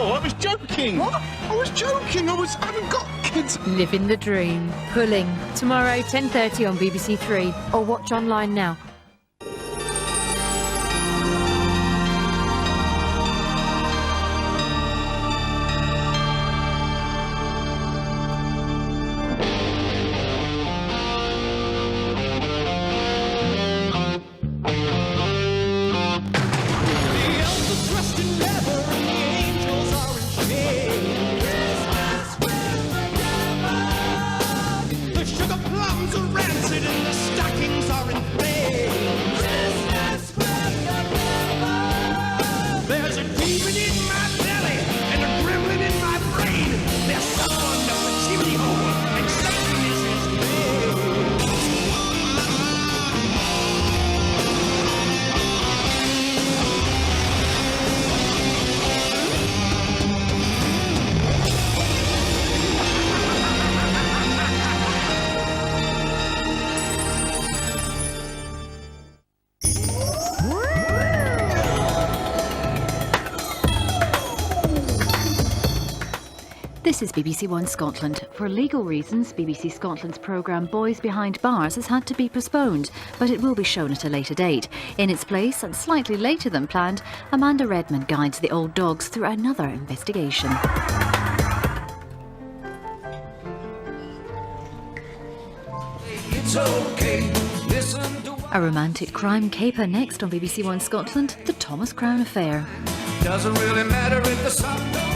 No, I was joking. What? I was joking. I haven't got kids. Living the dream. Pulling. Tomorrow, 10:30 on BBC Three. Or watch online now. This is BBC One Scotland. For legal reasons, BBC Scotland's programme Boys Behind Bars has had to be postponed, but it will be shown at a later date. In its place, and slightly later than planned, Amanda Redmond guides the old dogs through another investigation. It's okay. Listen to A romantic crime caper next on BBC One Scotland, The Thomas Crown Affair. doesn't really matter if the sun don't.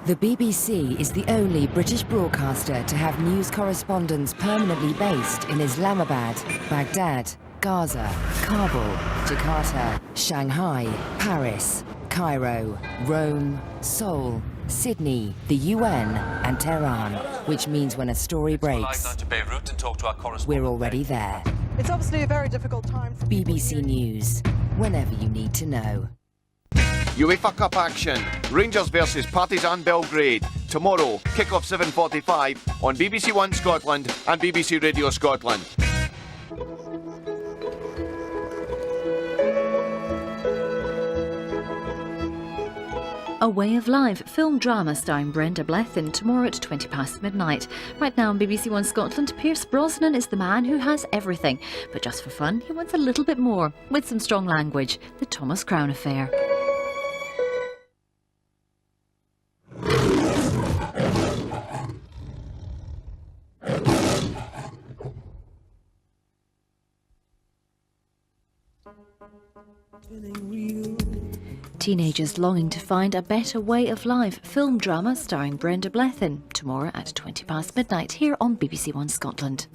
The BBC is the only British broadcaster to have news correspondents permanently based in Islamabad, Baghdad, Gaza, Kabul, Jakarta, Shanghai, Paris, Cairo, Rome, Seoul, Sydney, the UN and Tehran, which means when a story breaks, we're already there. It's obviously a very difficult time for BBC News, whenever you need to know. UEFA Cup action. Rangers versus Partizan Belgrade. Tomorrow, kick-off 7:45 on BBC One Scotland and BBC Radio Scotland. A Way of Life film drama starring Brenda Blethyn tomorrow at 20 past midnight. Right now on BBC One Scotland, Pierce Brosnan is the man who has everything. But just for fun, he wants a little bit more, with some strong language. The Thomas Crown Affair. Teenagers longing to find a better way of life film drama starring Brenda Blethyn tomorrow at 20 past midnight here on BBC One Scotland.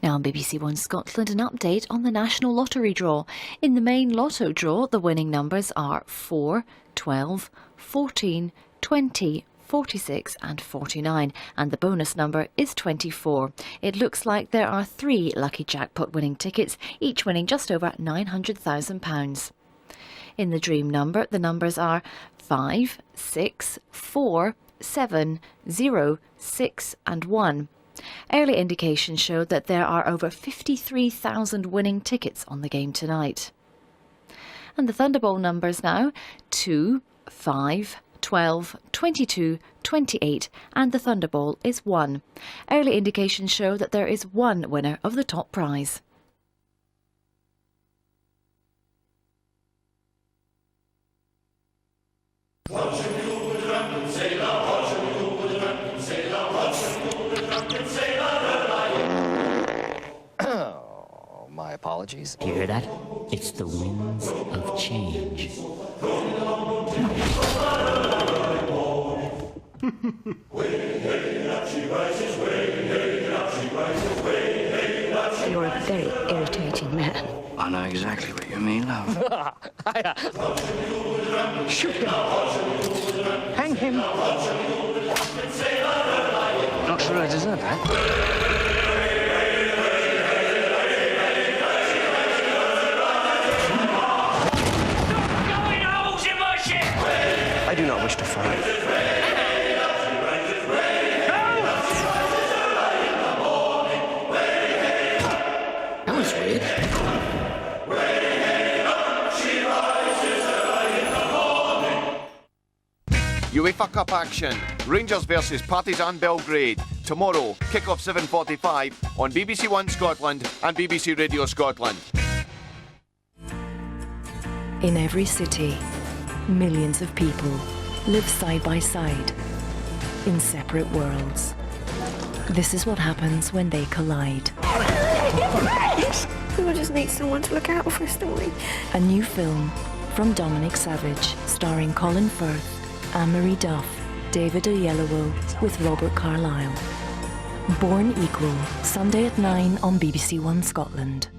Now on BBC One Scotland, an update on the National Lottery draw. In the main lotto draw, the winning numbers are 4, 12, 14, 20, 46 and 49, and the bonus number is 24. It looks like there are 3 lucky jackpot winning tickets, each winning just over £900,000. In the dream number, the numbers are 5, 6, 4, 7, 0, 6 and 1. Early indications show that there are over 53,000 winning tickets on the game tonight. And the Thunderball numbers now, 2, 5, 12, 22, 28 and the Thunderball is 1. Early indications show that there is one winner of the top prize. My apologies. You hear that? It's the winds of change. You're a very irritating man. I know exactly what you mean, love. Shoot him. Hang him. Not sure I deserve that. justified. That was weird. UEFA Cup action. Rangers versus Partizan Belgrade. Tomorrow, kick-off 7:45 on BBC One Scotland and BBC Radio Scotland. In every city, millions of people live side by side in separate worlds. This is what happens when they collide. We just need someone to look out for us, don't we? A new film from Dominic Savage, starring Colin Firth, Anne-Marie Duff, David Oyelowo, with Robert Carlyle. Born Equal, Sunday at 9 on BBC One Scotland.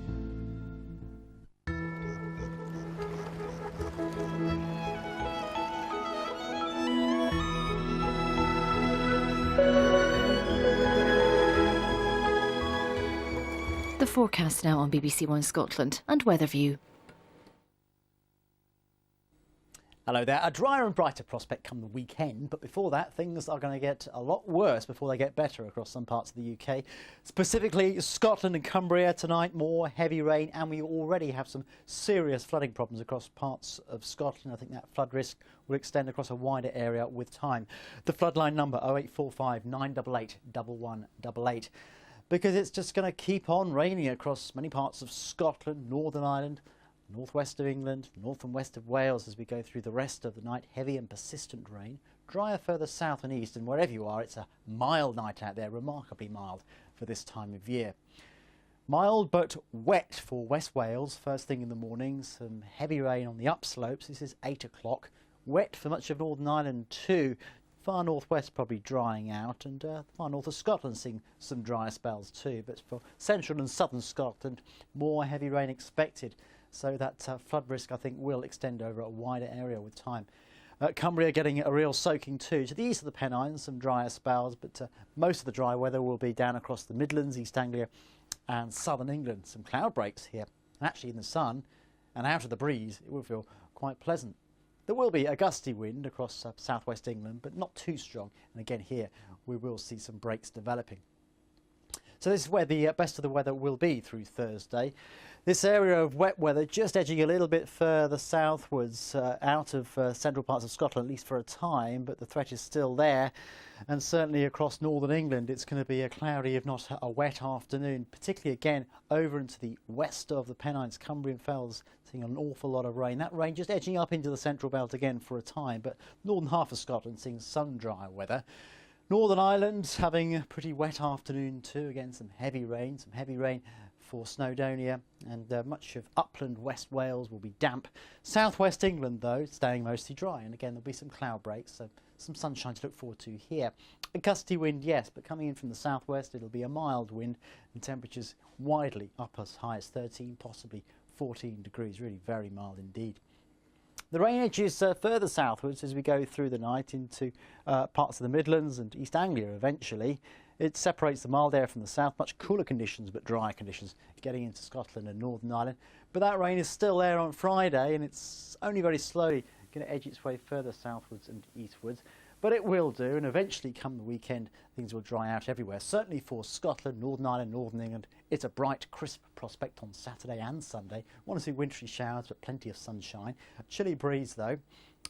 The forecast now on BBC One Scotland and Weatherview. Hello there. A drier and brighter prospect come the weekend, but before that things are going to get a lot worse before they get better across some parts of the UK. Specifically Scotland and Cumbria tonight, more heavy rain, and we already have some serious flooding problems across parts of Scotland. I think that flood risk will extend across a wider area with time. The floodline number 0845 988 1188, because it's just going to keep on raining across many parts of Scotland, Northern Ireland, northwest of England, north and west of Wales as we go through the rest of the night. Heavy and persistent rain. Drier further south and east, and wherever you are, it's a mild night out there, remarkably mild for this time of year. Mild but wet for West Wales, first thing in the morning. Some heavy rain on the upslopes. This is 8 o'clock. Wet for much of Northern Ireland too. Far northwest probably drying out, and far north of Scotland seeing some drier spells too. But for central and southern Scotland, more heavy rain expected. So that flood risk, I think, will extend over a wider area with time. Cumbria getting a real soaking too. To the east of the Pennines, some drier spells, but most of the dry weather will be down across the Midlands, East Anglia and southern England. Some cloud breaks here. And actually in the sun and out of the breeze, it will feel quite pleasant. There will be a gusty wind across southwest England, but not too strong. And again here, we will see some breaks developing. So this is where the best of the weather will be through Thursday. This area of wet weather just edging a little bit further southwards out of central parts of Scotland, at least for a time, but the threat is still there. And certainly across northern England, it's going to be a cloudy, if not a wet afternoon, particularly again over into the west of the Pennines, Cumbrian Fells, seeing an awful lot of rain. That rain just edging up into the central belt again for a time, but northern half of Scotland seeing some dry weather. Northern Ireland having a pretty wet afternoon too. Again, some heavy rain for Snowdonia, and much of upland West Wales will be damp. Southwest England, though, staying mostly dry, and again there'll be some cloud breaks, so some sunshine to look forward to here. A gusty wind, yes, but coming in from the southwest, it'll be a mild wind, and temperatures widely up as high as 13, possibly 14 degrees, really very mild indeed. The rain edges further southwards as we go through the night into parts of the Midlands and East Anglia eventually. It separates the mild air from the south, much cooler conditions but drier conditions getting into Scotland and Northern Ireland. But that rain is still there on Friday, and it's only very slowly going to edge its way further southwards and eastwards. But it will do, and eventually come the weekend things will dry out everywhere. Certainly for Scotland, Northern Ireland, Northern England, it's a bright, crisp prospect on Saturday and Sunday. Want to see wintry showers but plenty of sunshine. A chilly breeze though.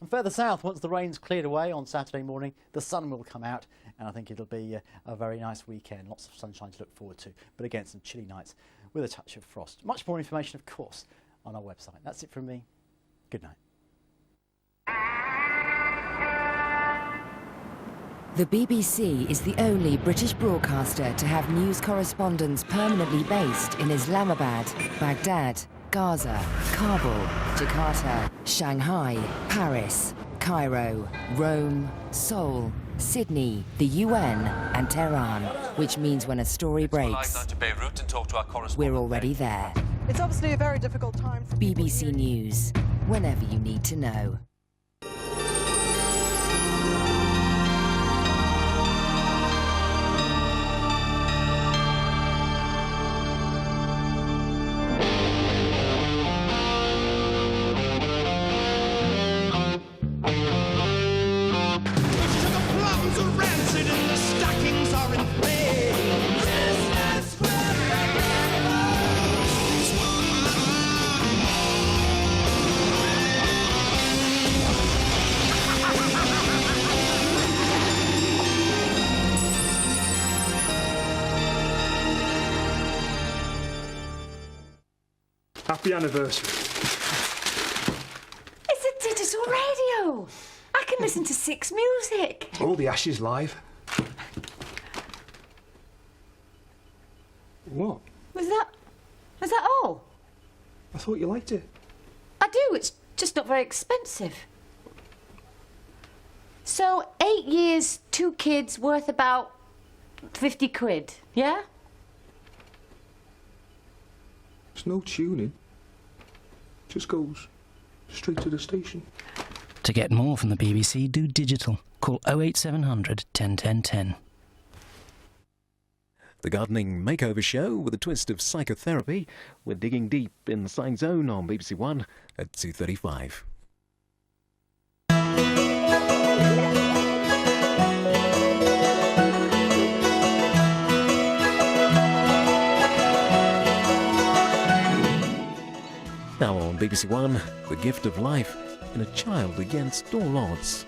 And further south, once the rain's cleared away on Saturday morning, the sun will come out, and I think it'll be a very nice weekend. Lots of sunshine to look forward to, but again some chilly nights with a touch of frost. Much more information, of course, on our website. That's it from me. Good night. The BBC is the only British broadcaster to have news correspondents permanently based in Islamabad, Baghdad, Gaza, Kabul, Jakarta, Shanghai, Paris, Cairo, Rome, Seoul, Sydney, the UN and Tehran, which means when a story breaks, we're already there. It's obviously a very difficult time for BBC News, whenever you need to know. Happy anniversary. It's a digital radio. I can listen to 6 music. All the Ashes live. What? Was that all? I thought you liked it. I do, it's just not very expensive. So 8 years, 2 kids, worth about 50 quid, yeah? There's no tuning. Just goes straight to the station. To get more from the BBC, do digital. Call 08700 101010. The Gardening Makeover Show with a twist of psychotherapy. We're digging deep in the Science Zone on BBC One at 2:35. Now on BBC One, The Gift of Life in A Child Against All Odds.